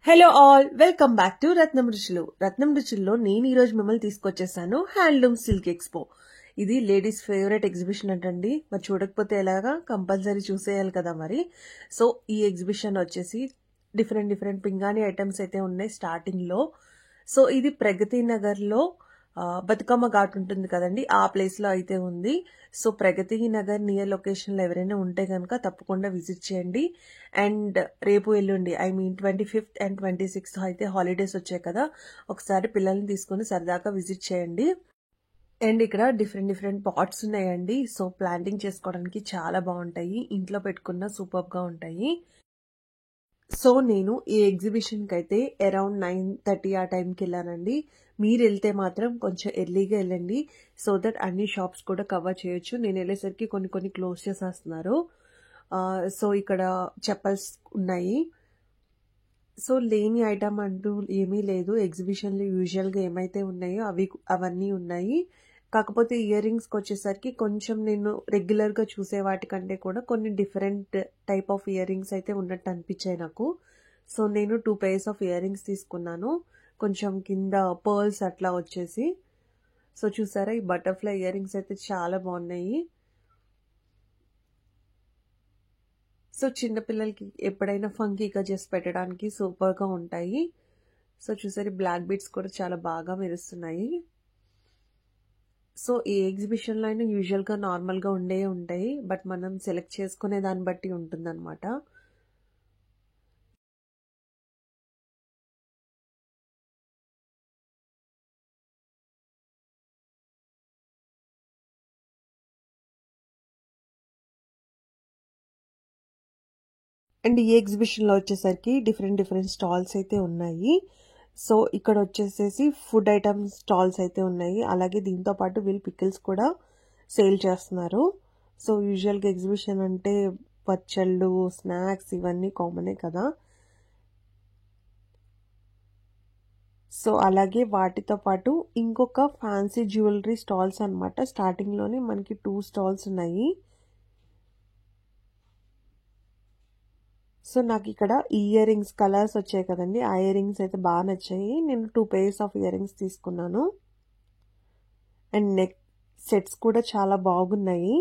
Hello all, welcome back to Ratnam Ruchulu. Ratnam రుచుల్లో నేను ఈరోజు మిమ్మల్ని తీసుకొచ్చేసాను హ్యాండ్లూమ్ సిల్క్ ఎక్స్పో. ఇది లేడీస్ ఫేవరెట్ ఎగ్జిబిషన్ అంటండి. మరి చూడకపోతే ఎలాగా, కంపల్సరీ చూసేయాలి కదా మరి. సో ఈ ఎగ్జిబిషన్ వచ్చేసి డిఫరెంట్ పింగాణి ఐటమ్స్ అయితే ఉన్నాయి స్టార్టింగ్లో. సో ఇది ప్రగతి నగర్లో బతుకమ్మ ఘాట్ ఉంటుంది కదండి, ఆ ప్లేస్లో అయితే ఉంది. సో ప్రగతి నగర్ నియర్ లొకేషన్లో ఎవరైనా ఉంటే కనుక తప్పకుండా విజిట్ చేయండి. అండ్ రేపు ఎల్లుండి, I mean 25th and 26th అయితే హాలిడేస్ వచ్చాయి కదా, ఒకసారి పిల్లల్ని తీసుకొని సరదాగా విజిట్ చేయండి. అండ్ ఇక్కడ డిఫరెంట్ పాట్స్ ఉన్నాయండి. సో ప్లాంటింగ్ చేసుకోవడానికి చాలా బాగుంటాయి, ఇంట్లో పెట్టుకున్న సూపర్గా ఉంటాయి. సో నేను ఈ ఎగ్జిబిషన్కి అయితే అరౌండ్ 9:30 ఆ టైంకి వెళ్ళానండి. మీరు వెళ్తే మాత్రం కొంచెం ఎర్లీగా వెళ్ళండి, సో దట్ అన్ని షాప్స్ కూడా కవర్ చేయొచ్చు. నేను వెళ్ళేసరికి కొన్ని క్లోజ్ చేసేస్తున్నారు. సో ఇక్కడ చెప్పల్స్ ఉన్నాయి. సో లేని ఐటమ్ అంటూ ఏమీ లేదు. ఎగ్జిబిషన్లో యూజువల్గా ఏమైతే ఉన్నాయో అవన్నీ ఉన్నాయి. కాకపోతే ఇయర్ రింగ్స్కి వచ్చేసరికి కొంచెం నేను రెగ్యులర్గా చూసే వాటికంటే కూడా కొన్ని different type of ear rings అయితే ఉన్నట్టు అనిపించాయి నాకు. సో నేను 2 pairs ఆఫ్ ఇయర్ రింగ్స్ తీసుకున్నాను, కొంచెం కింద పర్ల్స్ అట్లా వచ్చేసి. సో చూసారా, ఈ బటర్ఫ్లై ఇయర్ రింగ్స్ అయితే చాలా బాగున్నాయి. సో చిన్నపిల్లలకి ఎప్పుడైనా ఫంకీగా చేసి పెట్టడానికి సూపర్గా ఉంటాయి. సో చూసారు, బ్లాక్ బీడ్స్ కూడా చాలా బాగా మెరుస్తున్నాయి. సో ఈ ఎగ్జిబిషన్లో అయినా యూజువల్గా నార్మల్గా ఉంటాయి, బట్ మనం సెలెక్ట్ చేసుకునే దాన్ని బట్టి ఉంటుందన్నమాట. అండ్ ఈ ఎగ్జిబిషన్లో వచ్చేసరికి డిఫరెంట్ స్టాల్స్ అయితే ఉన్నాయి. సో ఇక్కడ వచ్చేసేసి ఫుడ్ ఐటమ్స్ స్టాల్స్ అయితే ఉన్నాయి. అలాగే దీంతో పాటు వీళ్ళు పికిల్స్ కూడా సేల్ చేస్తున్నారు. సో యూజువల్గా ఎగ్జిబిషన్ అంటే పచ్చళ్ళు, స్నాక్స్ ఇవన్నీ కామనే కదా. సో అలాగే వాటితో పాటు ఇంకొక ఫ్యాన్సీ జ్యువెలరీ స్టాల్స్ అనమాట. స్టార్టింగ్లోనే మనకి 2 స్టాల్స్ ఉన్నాయి. సో నాకు ఇక్కడ ఇయర్ రింగ్స్ కలర్స్ వచ్చాయి కదండి, ఆ ఇయర్ రింగ్స్ అయితే బాగా నచ్చాయి. నేను 2 pairs ఆఫ్ ఇయర్ రింగ్స్ తీసుకున్నాను. అండ్ నెక్ సెట్స్ కూడా చాలా బాగున్నాయి.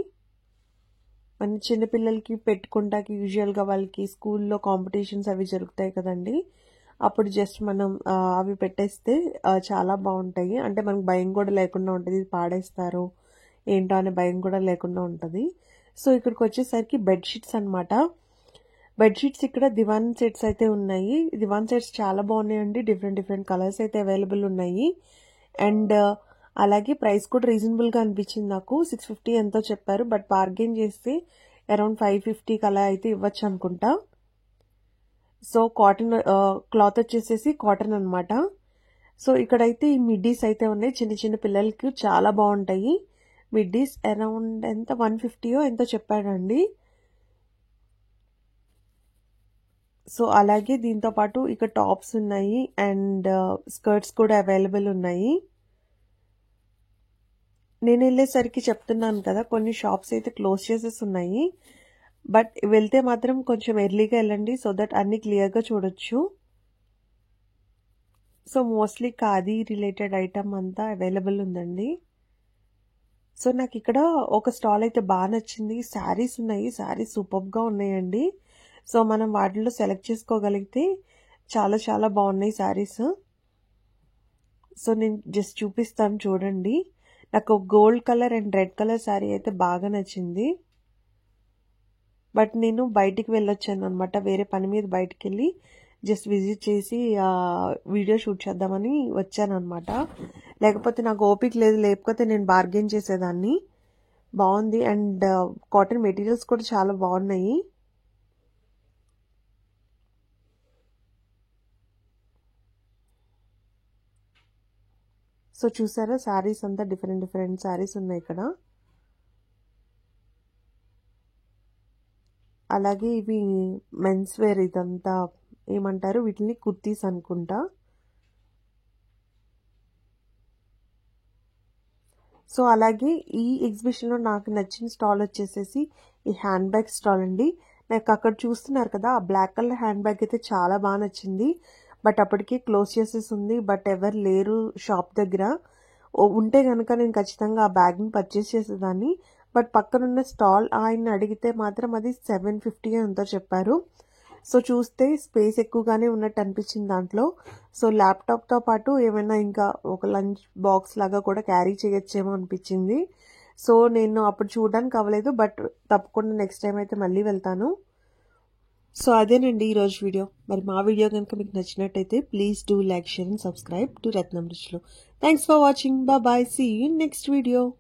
మన చిన్నపిల్లలకి పెట్టుకుంటాకి యూజువల్గా వాళ్ళకి స్కూల్లో కాంపిటీషన్స్ అవి జరుగుతాయి కదండి, అప్పుడు జస్ట్ మనం అవి పెట్టేస్తే చాలా బాగుంటాయి. అంటే మనకు భయం కూడా లేకుండా ఉంటుంది, పాడేస్తారు ఏంటో అనే భయం కూడా లేకుండా ఉంటుంది. సో ఇక్కడికి వచ్చేసరికి బెడ్షీట్స్ అనమాట. బెడ్షీట్స్ ఇక్కడ దివాన్ సెట్స్ అయితే ఉన్నాయి. దివాన్ సెట్స్ చాలా బాగున్నాయండి, డిఫరెంట్ కలర్స్ అయితే అవైలబుల్ ఉన్నాయి. అండ్ అలాగే ప్రైస్ కూడా రీజనబుల్గా అనిపించింది నాకు. 650 ఎంతో చెప్పారు, బట్ బార్గెన్ చేస్తే అరౌండ్ 550 అలా అయితే ఇవ్వచ్చు అనుకుంటా. సో కాటన్ క్లాత్ వచ్చేసేసి కాటన్ అనమాట. సో ఇక్కడైతే ఈ మిడ్డీస్ అయితే ఉన్నాయి, చిన్న పిల్లలకి చాలా బాగుంటాయి. మిడ్డీస్ అరౌండ్ ఎంత 150 ఎంతో చెప్పాడండి. సో అలాగే దీంతో పాటు ఇక్కడ టాప్స్ ఉన్నాయి అండ్ స్కర్ట్స్ కూడా అవైలబుల్ ఉన్నాయి. నేను వెళ్ళేసరికి చెప్తున్నాను కదా, కొన్ని షాప్స్ అయితే క్లోజ్ చేసేసి ఉన్నాయి, బట్ వెళ్తే మాత్రం కొంచెం ఎర్లీగా వెళ్ళండి, సో దట్ అన్ని క్లియర్గా చూడొచ్చు. So mostly khadi related item అంతా అవైలబుల్ ఉందండి. సో నాకు ఇక్కడ ఒక స్టాల్ అయితే బాగా నచ్చింది. శారీస్ ఉన్నాయి, శారీస్ సూపర్గా ఉన్నాయండి. సో మనం వాటిలో సెలెక్ట్ చేసుకోగలిగితే చాలా బాగున్నాయి శారీస్. సో నేను జస్ట్ చూపిస్తాను చూడండి. నాకు gold colour and red colour sari అయితే బాగా నచ్చింది, బట్ నేను బయటికి వెళ్ళొచ్చాను అనమాట, వేరే పని మీద బయటికి వెళ్ళి జస్ట్ విజిట్ చేసి వీడియో షూట్ చేద్దామని వచ్చాను అనమాట. లేకపోతే నాకు ఓపిక లేదు, లేకపోతే నేను బార్గెన్ చేసేదాన్ని. బాగుంది అండ్ కాటన్ మెటీరియల్స్ కూడా చాలా బాగున్నాయి. సో చూసారా, శారీస్ అంతా డిఫరెంట్ శారీస్ ఉన్నాయి ఇక్కడ. అలాగే ఇవి మెన్స్ వేర్, ఇదంతా ఏమంటారు వీటిని, కుర్తీస్ అనుకుంటా. సో అలాగే ఈ ఎగ్జిబిషన్లో నాకు నచ్చిన స్టాల్ వచ్చేసేసి ఈ హ్యాండ్ బ్యాగ్ స్టాల్ అండి. నాకు అక్కడ చూస్తున్నారు కదా, ఆ బ్లాక్ కలర్ హ్యాండ్ బ్యాగ్ అయితే చాలా బాగా నచ్చింది. బట్ అప్పటికి క్లోజ్ చేసేసి ఉంది. బట్ ఎవరు లేరు షాప్ దగ్గర. ఉంటే కనుక నేను ఖచ్చితంగా ఆ బ్యాగ్ని పర్చేస్ చేసేదాన్ని. బట్ పక్కనున్న స్టాల్ ఆయన్ని అడిగితే మాత్రం అది 750 ఎంతో చెప్పారు. సో చూస్తే స్పేస్ ఎక్కువగానే ఉన్నట్టు అనిపించింది దాంట్లో. సో ల్యాప్టాప్తో పాటు ఏమైనా ఇంకా ఒక లంచ్ బాక్స్ లాగా కూడా క్యారీ చేయొచ్చేమో అనిపించింది. సో నేను అప్పుడు చూడడానికి అవ్వలేదు. బట్ తప్పకుండా నెక్స్ట్ టైం అయితే మళ్ళీ వెళ్తాను. సో అదేనండి ఈరోజు వీడియో. మరి మా వీడియో కనుక మీకు నచ్చినట్టయితే please do like, share and subscribe to Ratnam Ruchulu. Thanks for watching. Bye. See you in next video.